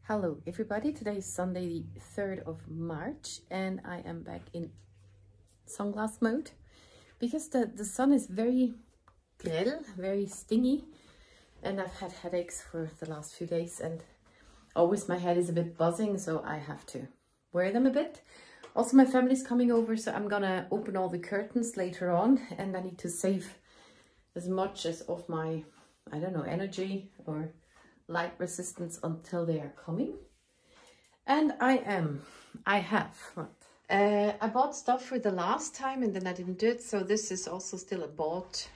Hello everybody, today is Sunday the 3rd of March and I am back in sunglass mode because the sun is very grell, very stingy, and I've had headaches for the last few days and always my head is a bit buzzing, so I have to wear them a bit. Also my family's coming over, so I'm gonna open all the curtains later on, and I need to save as much as of my, I don't know, energy or light resistance until they are coming. And I bought stuff for the last time and then I didn't do it, so this is also still a bought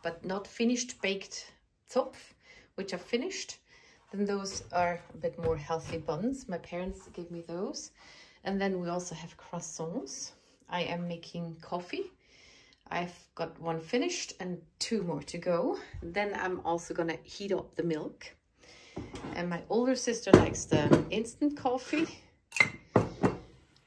but not finished baked Zopf, which I've finished. Then those are a bit more healthy buns. My parents gave me those. And then we also have croissants. I am making coffee. I've got one finished and 2 more to go. Then I'm also gonna heat up the milk. And my older sister likes the instant coffee.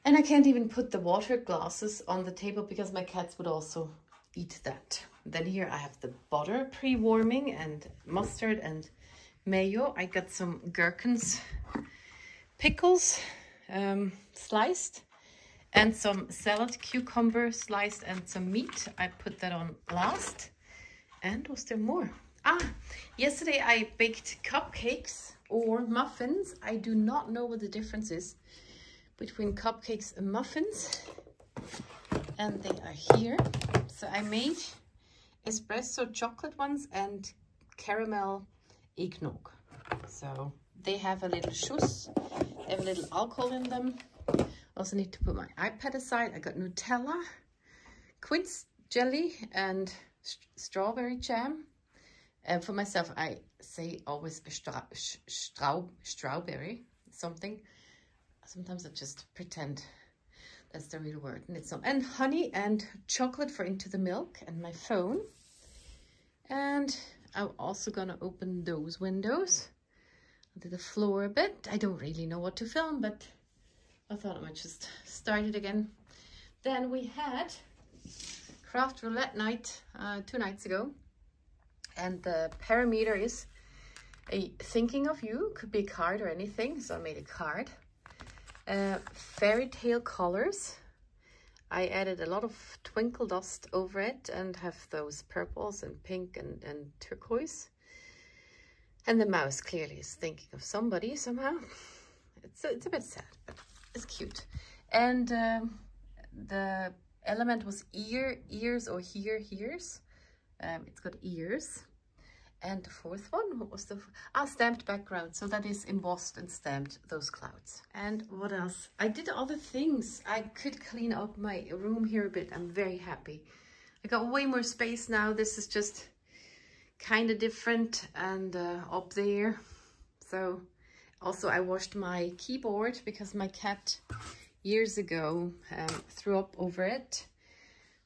And I can't even put the water glasses on the table because my cats would also eat that. Then here I have the butter pre-warming and mustard and mayo. I got some gherkins, pickles sliced, and some salad cucumber sliced and some meat. I put that on last. And was there more? Yesterday I baked cupcakes or muffins. I do not know what the difference is between cupcakes and muffins. And they are here. So I made espresso chocolate ones and caramel eggnog. So they have a little schuss. They have a little alcohol in them. Also need to put my iPad aside. I got Nutella, quince jelly and strawberry jam. And for myself, I say always strawberry, something. Sometimes I just pretend that's the real word. And it's and honey and chocolate for into the milk and my phone. And I'm also gonna open those windows onto the floor a bit. I don't really know what to film, but I thought I might just start it again. Then we had craft roulette night 2 nights ago. And the parameter is a thinking of you, could be a card or anything. So I made a card. Fairy tale colors. I added a lot of twinkle dust over it and have those purples and pink and turquoise. And the mouse clearly is thinking of somebody somehow. It's a bit sad, but it's cute. And the element was ears or hears. It's got ears. And the 4th one, what was the stamped background? So that is embossed and stamped, those clouds. And what else? I did other things. I could clean up my room here a bit. I'm very happy. I got way more space now. This is just kind of different and up there. So also I washed my keyboard because my cat years ago threw up over it.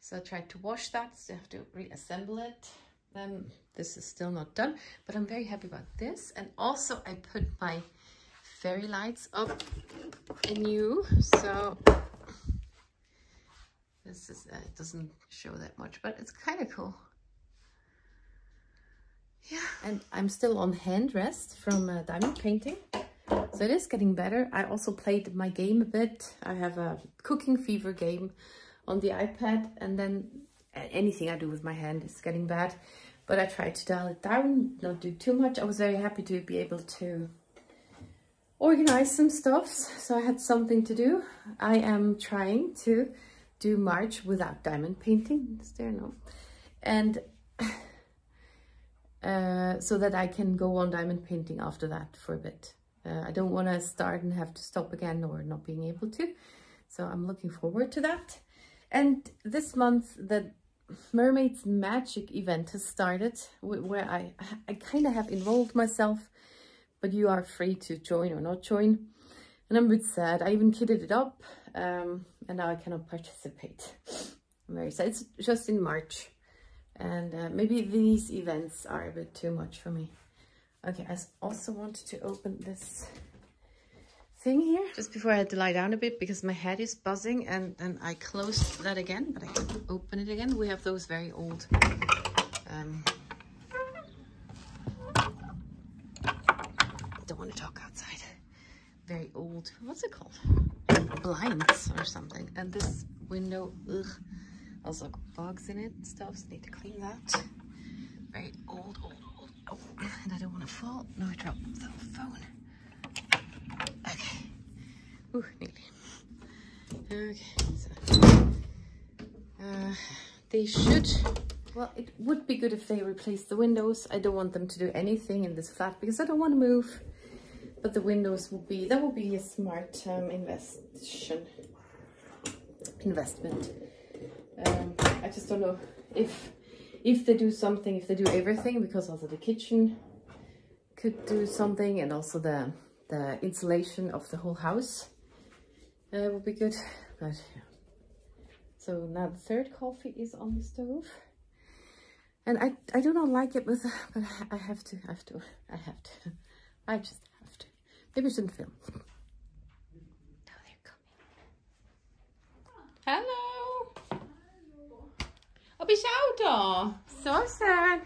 So I tried to wash that, so I have to reassemble it. This is still not done, but I'm very happy about this. And also I put my fairy lights up anew. So this is, it doesn't show that much, but it's kind of cool. Yeah. And I'm still on hand rest from diamond painting. So it is getting better. I also played my game a bit. I have a cooking fever game on the iPad, and then anything I do with my hand is getting bad. But I tried to dial it down, not do too much. I was very happy to be able to organize some stuffs, so I had something to do. I am trying to do March without diamond painting. Is there? No. And so that I can go on diamond painting after that for a bit. I don't want to start and have to stop again or not being able to. So I'm looking forward to that. And this month, the Mermaid's Magic event has started, where I kind of have enrolled myself, but you are free to join or not join. And I'm a bit sad. I even kitted it up, and now I cannot participate. I'm very sad. It's just in March, and maybe these events are a bit too much for me. Okay, I also wanted to open this thing here just before I had to lie down a bit because my head is buzzing, and I closed that again, but I can open it again. We have those very old don't want to talk outside. very old, what's it called? Blinds or something. And this window, ugh, also got bugs in it and stuff, so need to clean that. Very old. Oh, and I don't want to fall. No, I dropped the phone. Okay. Ooh, nearly. Okay, so they should, well, it would be good if they replace the windows. I don't want them to do anything in this flat because I don't want to move, but the windows will be, that will be a smart investment. I just don't know if they do something, if they do everything, because also the kitchen could do something, and also the insulation of the whole house would be good. But yeah. So now the third coffee is on the stove, and I do not like it, but I have to. I just have to. Maybe I shouldn't film. Now they're coming. Hello. Och vi kör då. Så sen.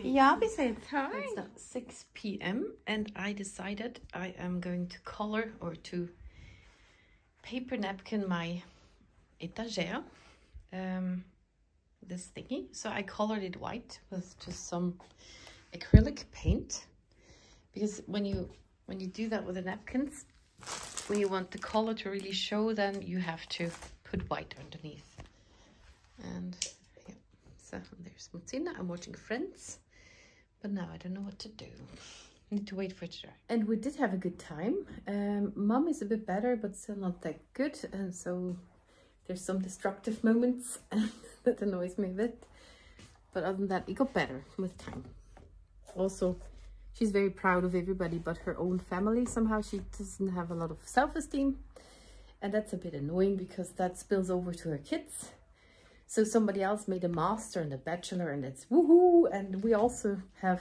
Ja, vi säger time. It's 6 p.m. and I decided I am going to color or to paper napkin my étagère, this thingy. So I colored it white with just some acrylic paint, because when you do that with the napkins, when you want the color to really show, then you have to put white underneath. And yeah, so there's Martina. I'm watching Friends, but now I don't know what to do. I need to wait for it to dry. And we did have a good time. Mom is a bit better, but still not that good, and so there's some destructive moments that annoys me a bit. But other than that, it got better with time. Also, she's very proud of everybody but her own family. Somehow she doesn't have a lot of self-esteem, and that's a bit annoying because that spills over to her kids. So somebody else made a master and a bachelor, and it's woohoo, and we also have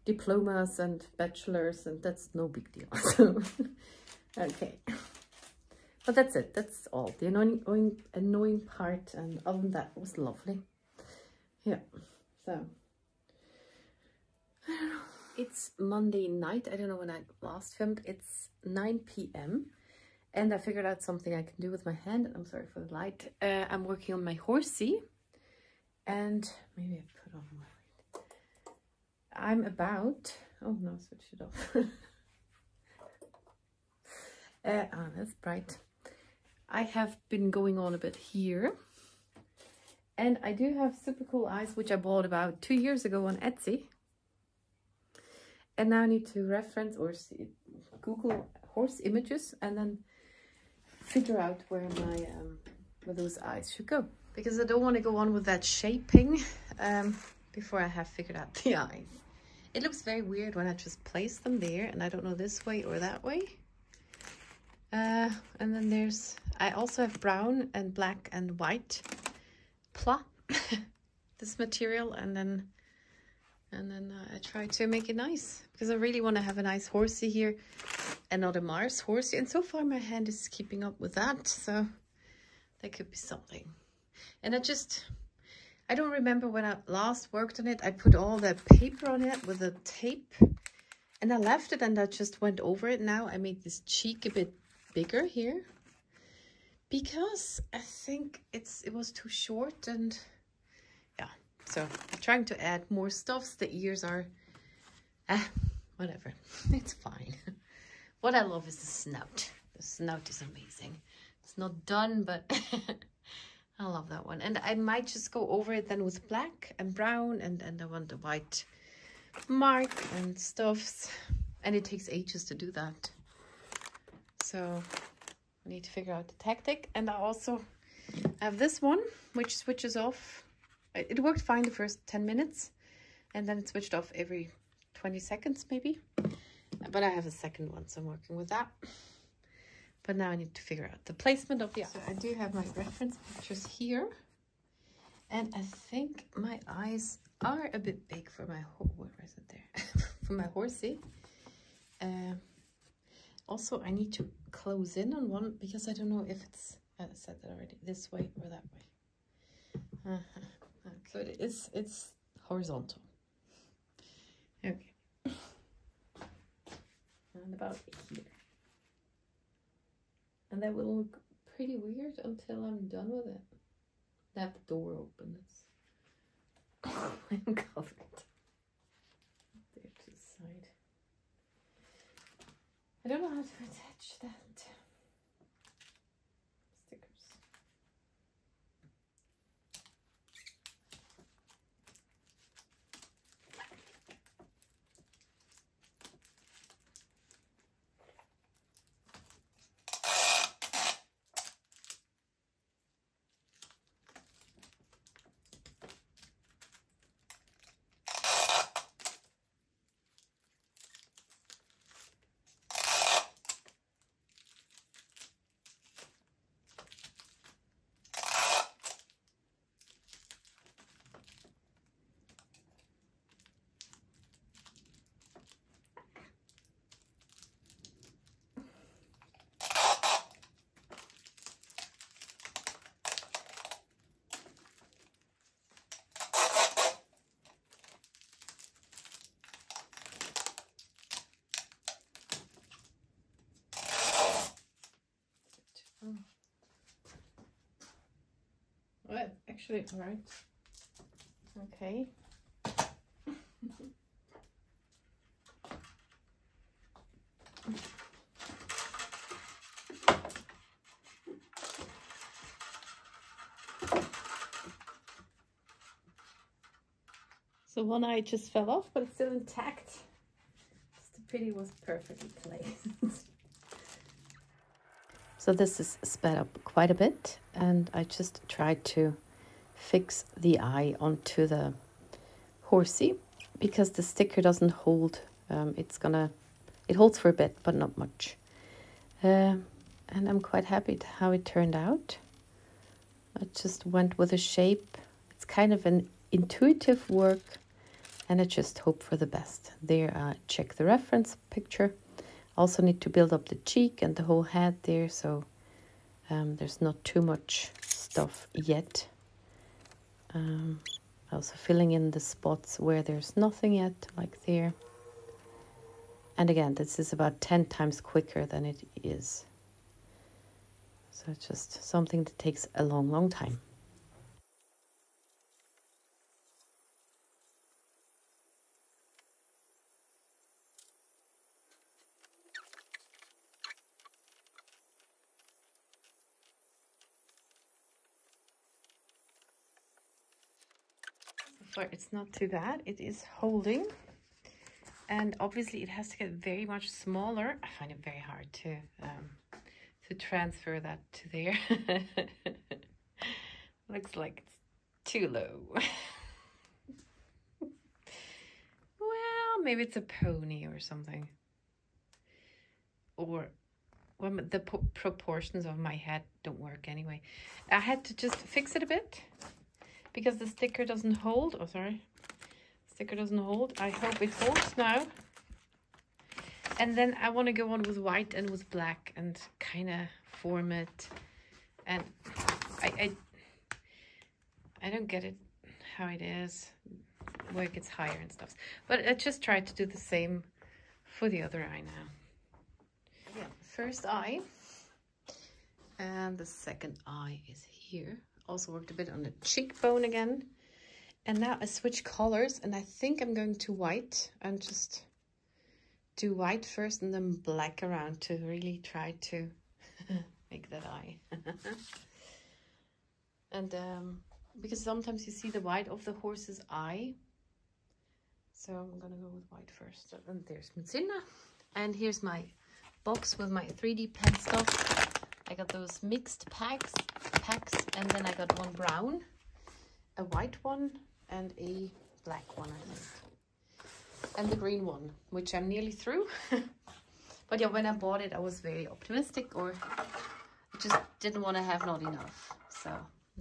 diplomas and bachelors, and that's no big deal. So okay, but that's it. That's all the annoying part, and other than that, it was lovely. Yeah, so I don't know. It's Monday night. I don't know when I last filmed. It's 9 p.m. and I figured out something I can do with my hand. I'm sorry for the light. I'm working on my Horsey, and maybe I put on my light. I'm about, oh no, switch it off. That's bright. I have been going on a bit here, and I do have super cool eyes, which I bought about 2 years ago on Etsy. And now I need to reference or Google horse images and then figure out where my where those eyes should go, because I don't want to go on with that shaping before I have figured out the eyes. It looks very weird when I just place them there and I don't know this way or that way. And then there's, I also have brown and black and white plat this material, and then I try to make it nice, because I really want to have a nice Horsey here and not a Mars Horsey. And so far my hand is keeping up with that, so that could be something. And I don't remember when I last worked on it. I put all the paper on it with the tape and I left it, and I just went over it. Now I made this cheek a bit bigger here because I think it was too short, and yeah. So I'm trying to add more stuffs. The ears are, whatever, it's fine. What I love is the snout. The snout is amazing. It's not done, but I love that one. And I might just go over it then with black and brown, and I want the white mark and stuffs. And it takes ages to do that. So I need to figure out the tactic. And I also have this one, which switches off. It worked fine the first 10 minutes, and then it switched off every 20 seconds maybe. But I have a second one, so I'm working with that. But now I need to figure out the placement of the eyes. So I do have my reference pictures here. And I think my eyes are a bit big for my, where is it there? For my Horsey. Also, I need to close in on one, because I don't know if it's, I said that already, this way or that way. So it's horizontal. Okay. and about here. And that will look pretty weird until I'm done with it. I have the door open. It's I'm covered. There to the side. I don't know how to attach that. Stickers. Well, actually, all right. Okay. So one eye just fell off, but it's still intact. The pretty was perfectly placed. So this is sped up quite a bit, and I just tried to fix the eye onto the Horsey because the sticker doesn't hold. It holds for a bit, but not much. And I'm quite happy to how it turned out. I just went with a shape. It's kind of an intuitive work, and I just hope for the best. There, check the reference picture. Also need to build up the cheek and the whole head there, so there's not too much stuff yet. Also filling in the spots where there's nothing yet, like there. And again, this is about 10 times quicker than it is. So it's just something that takes a long, long time. It's not too bad. It is holding, and obviously it has to get very much smaller. I find it very hard to transfer that to there. Looks like it's too low. Well, maybe it's a pony or something, or well, the proportions of my head don't work anyway. I had to just fix it a bit because the sticker doesn't hold. Oh, sorry. Sticker doesn't hold. I hope it holds now. And then I want to go on with white and with black and kind of form it. And I don't get it how it is, where it gets higher and stuff. But I just tried to do the same for the other eye now. Yeah, first eye. And the second eye is here. Also worked a bit on the cheekbone again. And now I switch colors, and I think I'm going to white and just do white first and then black around to really try to make that eye. And because sometimes you see the white of the horse's eye. So I'm gonna go with white first. And there's Mozilla. And here's my box with my 3D-Pen stuff. I got those mixed packs, and then I got one brown, a white one, and a black one, I think. And the green one, which I'm nearly through. But yeah, when I bought it, I was very optimistic, or I just didn't want to have not enough. So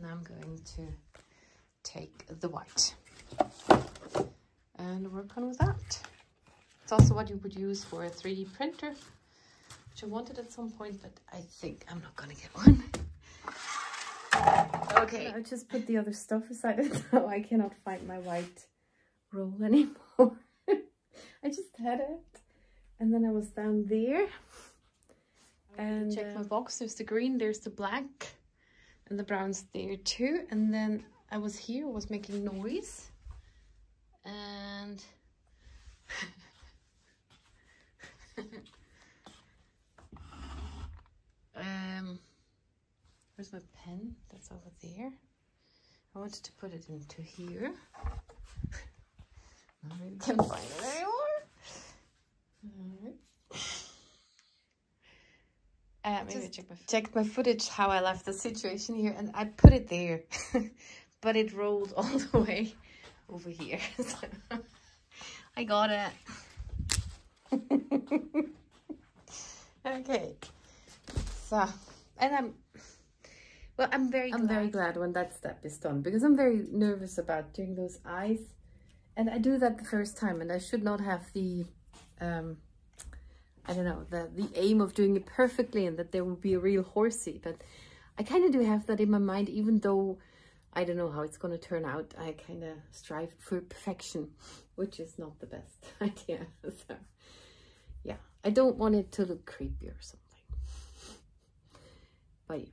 now I'm going to take the white and work on with that. It's also what you would use for a 3D printer, which I wanted at some point, but I think I'm not gonna get one. Okay, I just put the other stuff aside, and now I cannot find my white roll anymore. I just had it, And then I was down there. And check my box. There's the green, there's the black, and the brown's there too. And then I was here, was making noise. And where's my pen? That's over there. I wanted to put it into here. I really can't find it anymore. Maybe I checked my footage how I left the situation here, and I put it there, but it rolled all the way over here. So I got it. Okay. So, and I'm very glad when that step is done, because I'm very nervous about doing those eyes, and I do that the first time, and I should not have the I don't know, the aim of doing it perfectly and that there will be a real Horsey, but I kind of do have that in my mind, even though I don't know how it's going to turn out. I kind of strive for perfection, which is not the best idea. So yeah, I don't want it to look creepy or something. But yeah,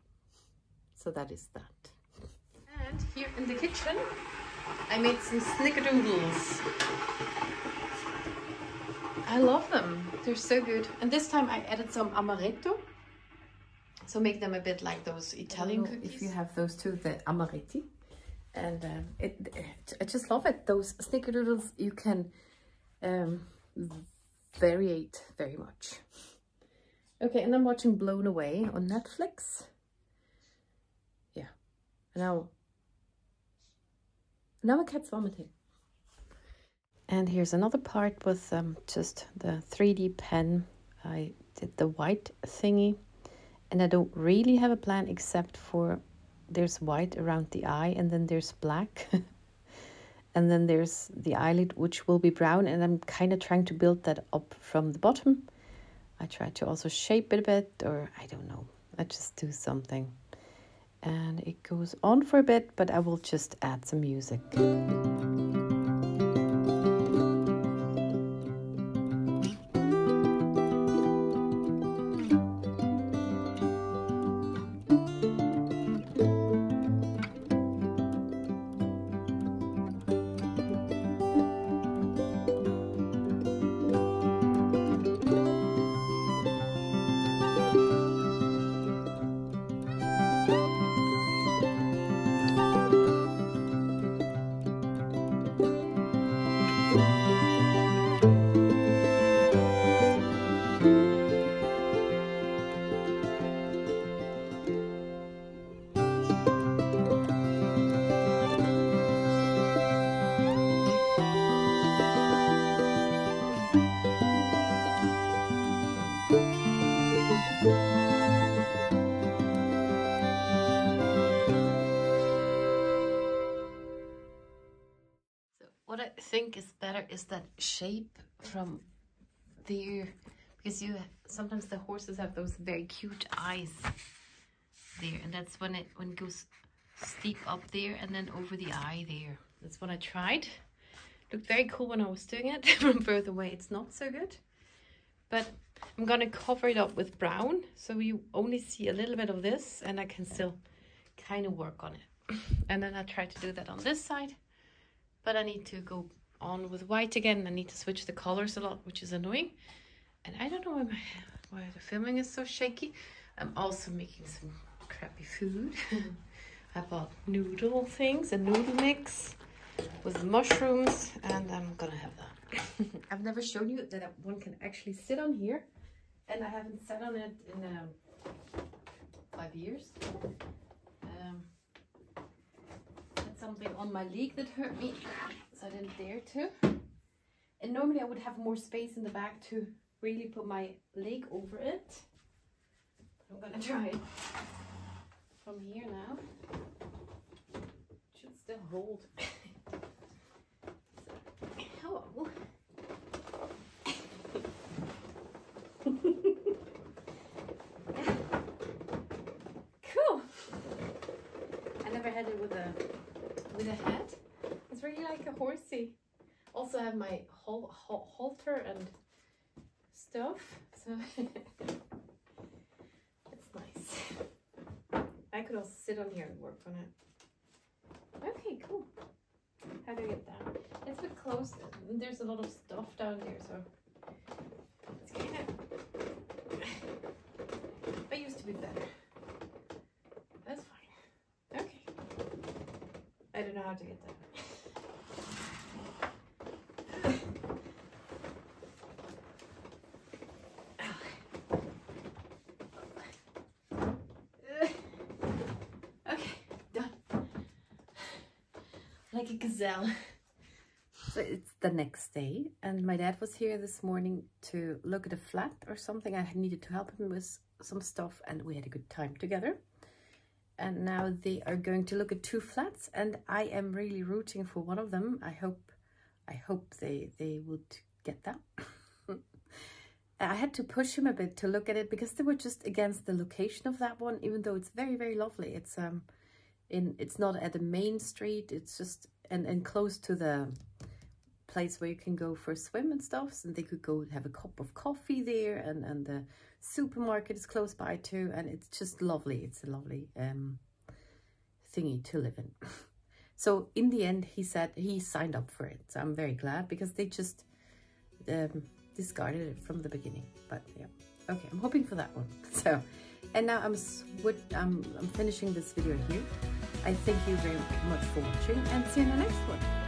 so that is that. And here in the kitchen, I made some snickerdoodles. I love them. They're so good. And this time I added some amaretto. So make them a bit like those Italian cookies. If you have those too, the amaretti. And I just love it. Those snickerdoodles, you can variate very much. Okay, and I'm watching Blown Away on Netflix. Yeah. Now my cat's vomiting. And here's another part with just the 3D pen. I did the white thingy, and I don't really have a plan except for there's white around the eye, and then there's black. And then there's the eyelid, which will be brown, and I'm kind of trying to build that up from the bottom. I try to also shape it a bit, or I don't know. I just do something. And it goes on for a bit, but I will just add some music. What I think is better is that shape from there, because sometimes the horses have those very cute eyes there, and that's when it goes steep up there and then over the eye there. That's what I tried. Looked very cool when I was doing it. From further away it's not so good, but I'm gonna cover it up with brown so you only see a little bit of this, and I can still kind of work on it. And then I try to do that on this side. But I need to go on with white again. I need to switch the colors a lot, which is annoying. And I don't know why the filming is so shaky. I'm also making some crappy food. I bought noodle things, a noodle mix with mushrooms, and I'm gonna have that. I've never shown you that one can actually sit on here, and I haven't sat on it in 5 years. Something on my leg that hurt me, so I didn't dare to. And normally I would have more space in the back to really put my leg over it. But I'm gonna try it from here now. It should still hold. So, hello. Cool. I never had it with a head. It's really like a Horsey. Also have my halter and stuff, so it's nice. I could also sit on here and work on it. Okay, cool. How do I get down? It's a bit close. There's a lot of stuff down there, so it's kind of. I used to be better. That's fine. Okay. I don't know how to get down. Like a gazelle. So it's the next day, and my dad was here this morning to look at a flat or something. I needed to help him with some stuff, and we had a good time together. And now they are going to look at 2 flats, and I am really rooting for one of them. I hope they would get that. I had to push him a bit to look at it because they were just against the location of that one, even though it's very, very lovely. It's it's not at the main street, it's just and close to the place where you can go for a swim and stuff, and they could go have a cup of coffee there, and the supermarket is close by too, and it's just lovely. It's a lovely thingy to live in. So in the end, he said he signed up for it, so I'm very glad, because they just discarded it from the beginning. But yeah, okay, I'm hoping for that one. So, and now I'm finishing this video here. I thank you very much for watching, and see you in the next one.